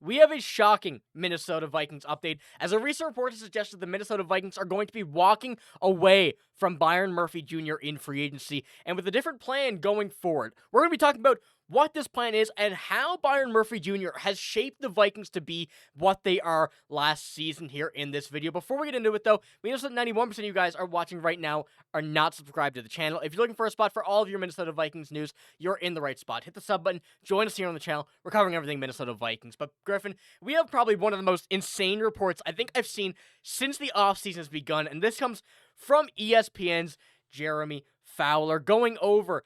We have a shocking Minnesota Vikings update, as a recent report has suggested the Minnesota Vikings are going to be walking away from Byron Murphy Jr. in free agency, and with a different plan going forward. We're going to be talking about what this plan is and how Byron Murphy Jr. has shaped the Vikings to be what they are last season here in this video. Before we get into it, though, we know that 91% of you guys are watching right now are not subscribed to the channel. If you're looking for a spot for all of your Minnesota Vikings news, you're in the right spot. Hit the sub button, join us here on the channel. We're covering everything Minnesota Vikings. But Griffen, we have probably one of the most insane reports I think I've seen since the offseason has begun, and this comes from ESPN's Jeremy Fowler going over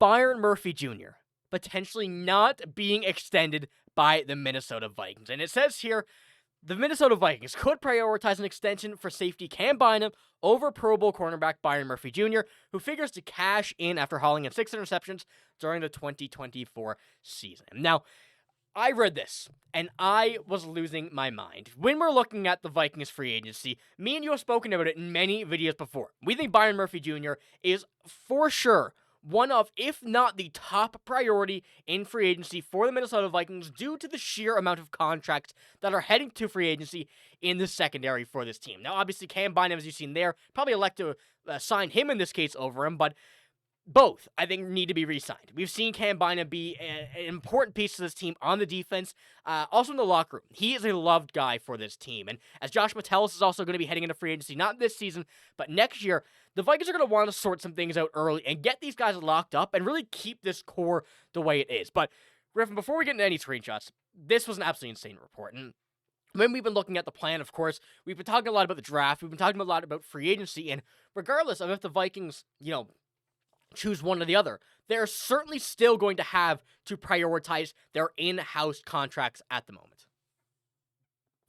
Byron Murphy Jr. potentially not being extended by the Minnesota Vikings. And it says here, the Minnesota Vikings could prioritize an extension for safety Cam Bynum over Pro Bowl cornerback Byron Murphy Jr., who figures to cash in after hauling in 6 interceptions during the 2024 season. Now, I read this, and I was losing my mind. When we're looking at the Vikings free agency, me and you have spoken about it in many videos before. We think Byron Murphy Jr. is for sure one of, if not the top priority in free agency for the Minnesota Vikings due to the sheer amount of contracts that are heading to free agency in the secondary for this team. Now, obviously, Cam Bynum, as you've seen there, probably elect to sign him in this case over him, but both, I think, need to be re-signed. We've seen Cam Bynum be an important piece to this team on the defense, also in the locker room. He is a loved guy for this team. And as Josh Metellus is also going to be heading into free agency, not this season, but next year, the Vikings are going to want to sort some things out early and get these guys locked up and really keep this core the way it is. But, Griffen, before we get into any screenshots, this was an absolutely insane report. And when we've been looking at the plan, of course, we've been talking a lot about the draft. We've been talking a lot about free agency. And regardless of if the Vikings, choose one or the other, they're certainly still going to have to prioritize their in-house contracts at the moment.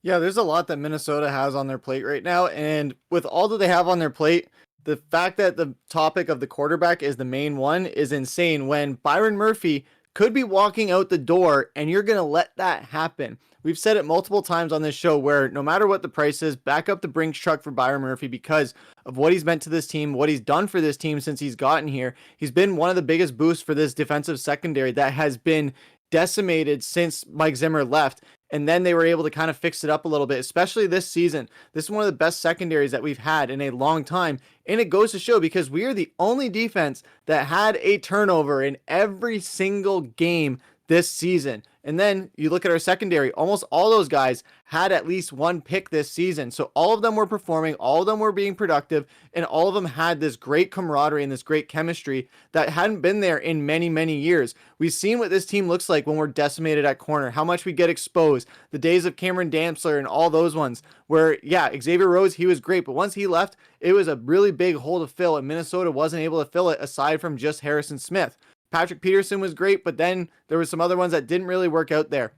Yeah, there's a lot that Minnesota has on their plate right now, and with all that they have on their plate, the fact that the topic of the quarterback is the main one is insane when Byron Murphy could be walking out the door and you're going to let that happen. We've said it multiple times on this show where no matter what the price is, back up the Brinks truck for Byron Murphy because of what he's meant to this team, what he's done for this team since he's gotten here. He's been one of the biggest boosts for this defensive secondary that has been decimated since Mike Zimmer left. And then they were able to kind of fix it up a little bit, especially this season. This is one of the best secondaries that we've had in a long time. And it goes to show because we are the only defense that had a turnover in every single game this season. And then you look at our secondary, almost all those guys had at least one pick this season. So all of them were performing, all of them were being productive, and all of them had this great camaraderie and this great chemistry that hadn't been there in many, many years. We've seen what this team looks like when we're decimated at corner, how much we get exposed, the days of Cameron Dantzler and all those ones where, yeah, Xavier Rhodes, he was great, but once he left, it was a really big hole to fill, and Minnesota wasn't able to fill it aside from just Harrison Smith. Patrick Peterson was great, but then there were some other ones that didn't really work out there.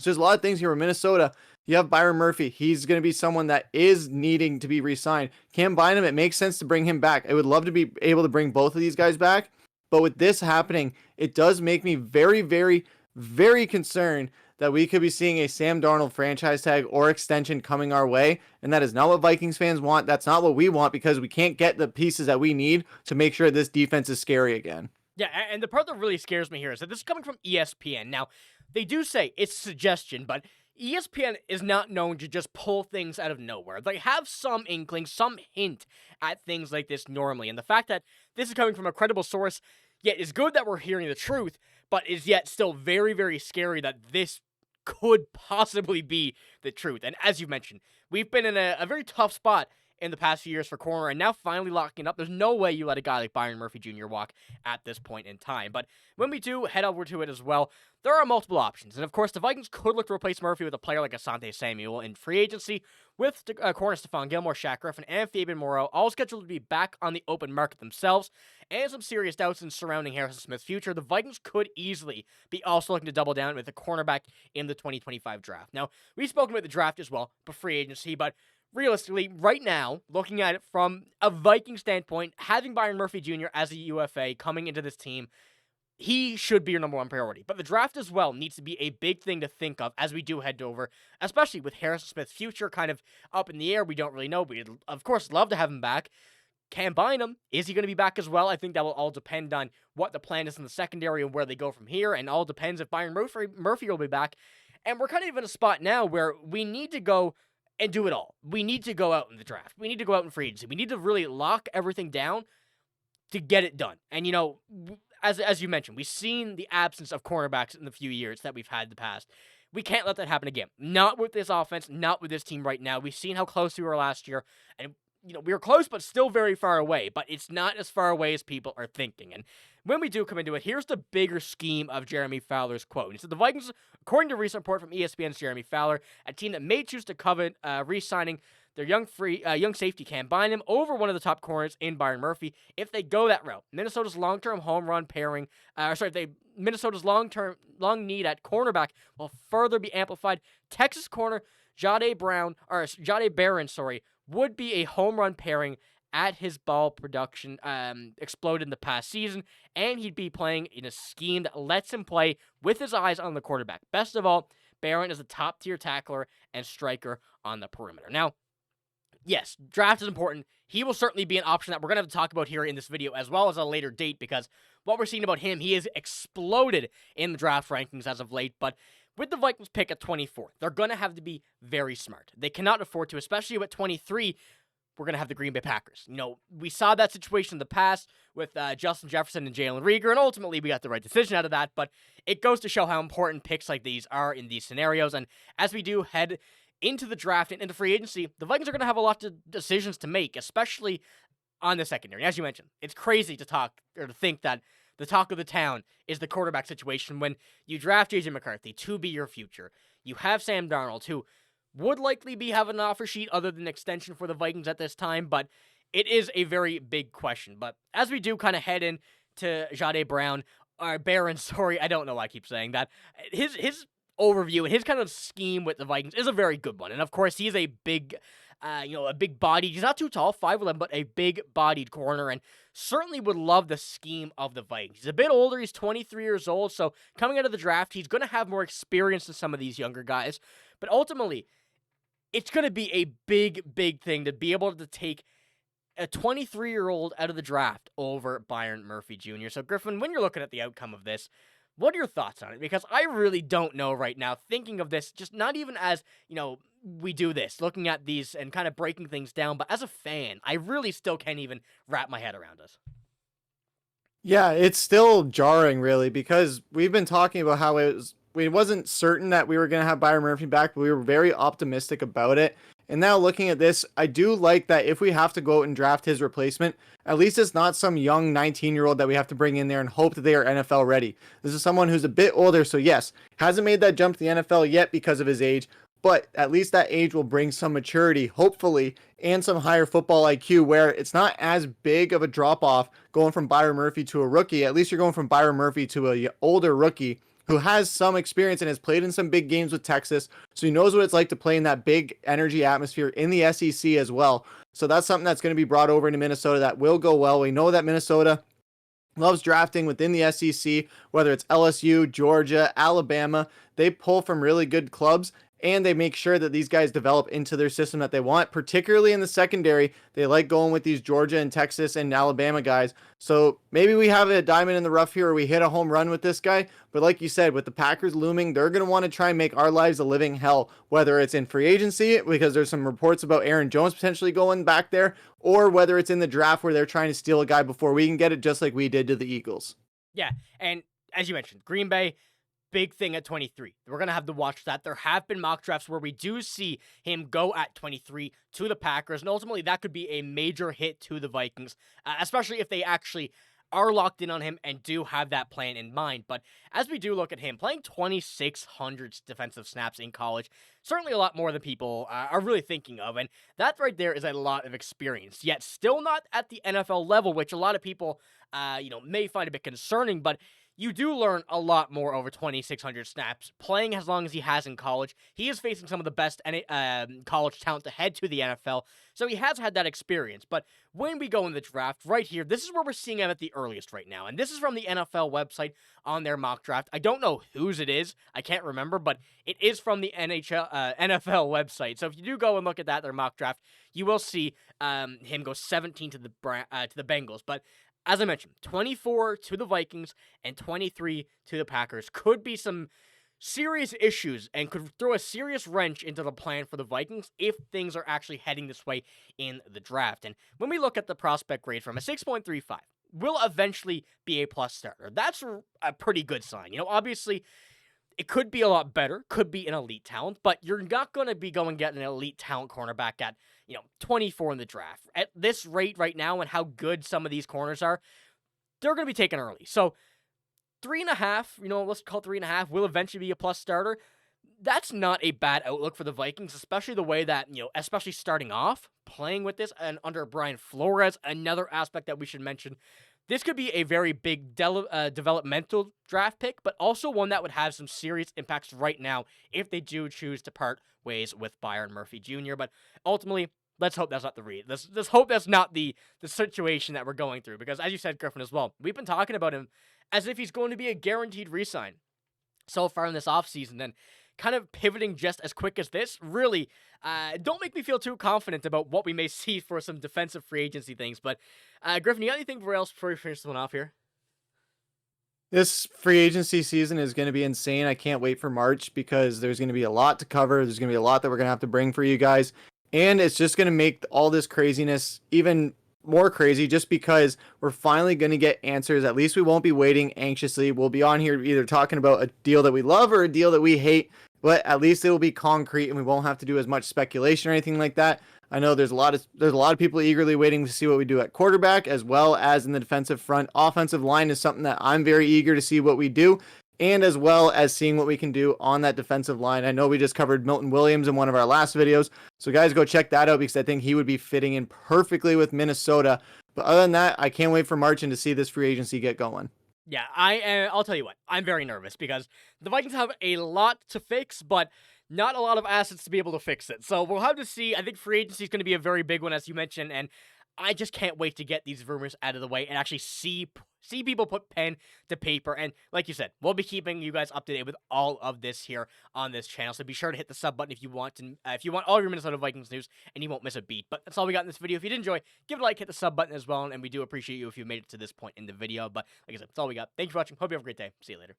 So there's a lot of things here with Minnesota. You have Byron Murphy. He's going to be someone that is needing to be re-signed. Cam Bynum, it makes sense to bring him back. I would love to be able to bring both of these guys back. But with this happening, it does make me very, very, very concerned that we could be seeing a Sam Darnold franchise tag or extension coming our way. And that is not what Vikings fans want. That's not what we want because we can't get the pieces that we need to make sure this defense is scary again. Yeah, and the part that really scares me here is that this is coming from ESPN. Now, they do say it's suggestion, but ESPN is not known to just pull things out of nowhere. They have some inkling, some hint at things like this normally. And the fact that this is coming from a credible source, yet is good that we're hearing the truth, but is yet still very, very scary that this could possibly be the truth. And as you mentioned, we've been in a very tough spot in the past few years for corner, and now finally locking up. There's no way you let a guy like Byron Murphy Jr. walk at this point in time. But when we do head over to it as well, there are multiple options. And of course, the Vikings could look to replace Murphy with a player like Asante Samuel in free agency, with corner Stephon Gilmore, Shaq Griffen, and Fabian Moreau all scheduled to be back on the open market themselves, and some serious doubts in surrounding Harrison Smith's future. The Vikings could easily be also looking to double down with a cornerback in the 2025 draft. Now, we've spoken about the draft as well, but free agency, but realistically, right now, looking at it from a Viking standpoint, having Byron Murphy Jr. as a UFA coming into this team, he should be your number one priority. But the draft as well needs to be a big thing to think of as we do head over, especially with Harrison Smith's future kind of up in the air. We don't really know. We'd, of course, love to have him back. Cam Bynum, is he going to be back as well? I think that will all depend on what the plan is in the secondary and where they go from here, and all depends if Byron Murphy will be back. And we're kind of in a spot now where we need to go and do it all. We need to go out in the draft. We need to go out in free agency. We need to really lock everything down to get it done. And, as you mentioned, we've seen the absence of cornerbacks in the few years that we've had in the past. We can't let that happen again. Not with this offense, not with this team right now. We've seen how close we were last year, and we were close, but still very far away. But it's not as far away as people are thinking. And when we do come into it, here's the bigger scheme of Jeremy Fowler's quote. He said, the Vikings, according to a recent report from ESPN's Jeremy Fowler, a team that may choose to covet re-signing their young safety Cam Bynum over one of the top corners in Byron Murphy. If they go that route, Minnesota's long-term home run pairing, Minnesota's long need at cornerback will further be amplified. Texas corner Jahdae Barron, would be a home run pairing at his ball production exploded in the past season, and he'd be playing in a scheme that lets him play with his eyes on the quarterback. Best of all, Barron is a top-tier tackler and striker on the perimeter. Now, yes, draft is important. He will certainly be an option that we're going to have to talk about here in this video as well as a later date, because what we're seeing about him, he has exploded in the draft rankings as of late. But with the Vikings pick at 24, they're going to have to be very smart. They cannot afford to, especially at 23, we're going to have the Green Bay Packers. We saw that situation in the past with Justin Jefferson and Jalen Reagor, and ultimately we got the right decision out of that. But it goes to show how important picks like these are in these scenarios. And as we do head into the draft and into free agency, the Vikings are going to have a lot of decisions to make, especially on the secondary. As you mentioned, it's crazy to think that the talk of the town is the quarterback situation when you draft J.J. McCarthy to be your future. You have Sam Darnold, who would likely be having an offer sheet other than extension for the Vikings at this time, but it is a very big question. But as we do kind of head into Jahdae Barron, I don't know why I keep saying that. His overview and his kind of scheme with the Vikings is a very good one. And of course, he's a big bodied, he's not too tall, 5'11", but a big-bodied corner, and certainly would love the scheme of the Vikings. He's a bit older, he's 23 years old, so coming out of the draft, he's going to have more experience than some of these younger guys, but ultimately, it's going to be a big thing to be able to take a 23-year-old out of the draft over Byron Murphy Jr. So, Griffen, when you're looking at the outcome of this, what are your thoughts on it? Because I really don't know right now, thinking of this, just not even as, we do this, looking at these and kind of breaking things down, but as a fan, I really still can't even wrap my head around this. Yeah, it's still jarring, really, because we've been talking about how we wasn't certain that we were going to have Byron Murphy back, but we were very optimistic about it. And now looking at this, I do like that if we have to go out and draft his replacement, at least it's not some young 19-year-old that we have to bring in there and hope that they are NFL ready. This is someone who's a bit older, so yes, hasn't made that jump to the NFL yet because of his age, but at least that age will bring some maturity, hopefully, and some higher football IQ where it's not as big of a drop-off going from Byron Murphy to a rookie. At least you're going from Byron Murphy to an older rookie who has some experience and has played in some big games with Texas, so he knows what it's like to play in that big energy atmosphere in the SEC as well. So that's something that's going to be brought over into Minnesota that will go well. We know that Minnesota loves drafting within the SEC, whether it's LSU, Georgia, Alabama. They pull from really good clubs, and they make sure that these guys develop into their system that they want, particularly in the secondary. They like going with these Georgia and Texas and Alabama guys. So maybe we have a diamond in the rough here, or we hit a home run with this guy. But like you said, with the Packers looming, they're going to want to try and make our lives a living hell, whether it's in free agency, because there's some reports about Aaron Jones potentially going back there, or whether it's in the draft where they're trying to steal a guy before we can get it, just like we did to the Eagles. Yeah, and as you mentioned, Green Bay, big thing at 23. We're going to have to watch that. There have been mock drafts where we do see him go at 23 to the Packers, and ultimately that could be a major hit to the Vikings, especially if they actually are locked in on him and do have that plan in mind. But as we do look at him, playing 2,600 defensive snaps in college, certainly a lot more than people are really thinking of, and that right there is a lot of experience, yet still not at the NFL level, which a lot of people may find a bit concerning, but you do learn a lot more over 2,600 snaps, playing as long as he has in college. He is facing some of the best college talent to head to the NFL, so he has had that experience. But when we go in the draft, right here, this is where we're seeing him at the earliest right now, and this is from the NFL website on their mock draft. I don't know whose it is. I can't remember, but it is from the NFL website. So if you do go and look at that, their mock draft, you will see him go 17 to the Bengals. But as I mentioned, 24 to the Vikings and 23 to the Packers could be some serious issues and could throw a serious wrench into the plan for the Vikings if things are actually heading this way in the draft. And when we look at the prospect grade from a 6.35, will eventually be a plus starter. That's a pretty good sign. Obviously, it could be a lot better, could be an elite talent, but you're not going to be going getting an elite talent cornerback at, 24 in the draft. At this rate right now and how good some of these corners are, they're going to be taken early. So 3.5, let's call it 3.5, will eventually be a plus starter. That's not a bad outlook for the Vikings, especially the way that, especially starting off, playing with this, and under Brian Flores, another aspect that we should mention. This could be a very big developmental draft pick, but also one that would have some serious impacts right now if they do choose to part ways with Byron Murphy Jr. But ultimately, let's hope that's not the read. Let's hope that's not the situation that we're going through, because as you said, Griffen, as well, we've been talking about him as if he's going to be a guaranteed re-sign so far in this offseason, and kind of pivoting just as quick as this, really, don't make me feel too confident about what we may see for some defensive free agency things. But, Griffen, you got anything else before we finish this one off here? This free agency season is going to be insane. I can't wait for March because there's going to be a lot to cover. There's going to be a lot that we're going to have to bring for you guys. And it's just going to make all this craziness even more crazy just because we're finally going to get answers. At least we won't be waiting anxiously. We'll be on here either talking about a deal that we love or a deal that we hate, but at least it will be concrete and we won't have to do as much speculation or anything like that. I know there's a lot of people eagerly waiting to see what we do at quarterback as well as in the defensive front. Offensive line is something that I'm very eager to see what we do, and as well as seeing what we can do on that defensive line. I know we just covered Milton Williams in one of our last videos, so guys, go check that out because I think he would be fitting in perfectly with Minnesota. But other than that, I can't wait for March and to see this free agency get going. Yeah, I'll tell you what, I'm very nervous because the Vikings have a lot to fix, but not a lot of assets to be able to fix it. So we'll have to see. I think free agency is going to be a very big one, as you mentioned, and I just can't wait to get these rumors out of the way and actually see people put pen to paper. And like you said, we'll be keeping you guys up to date with all of this here on this channel. So be sure to hit the sub button if you want all your Minnesota Vikings news, and you won't miss a beat. But that's all we got in this video. If you did enjoy, give it a like, hit the sub button as well, and we do appreciate you if you made it to this point in the video. But like I said, that's all we got. Thank you for watching. Hope you have a great day. See you later.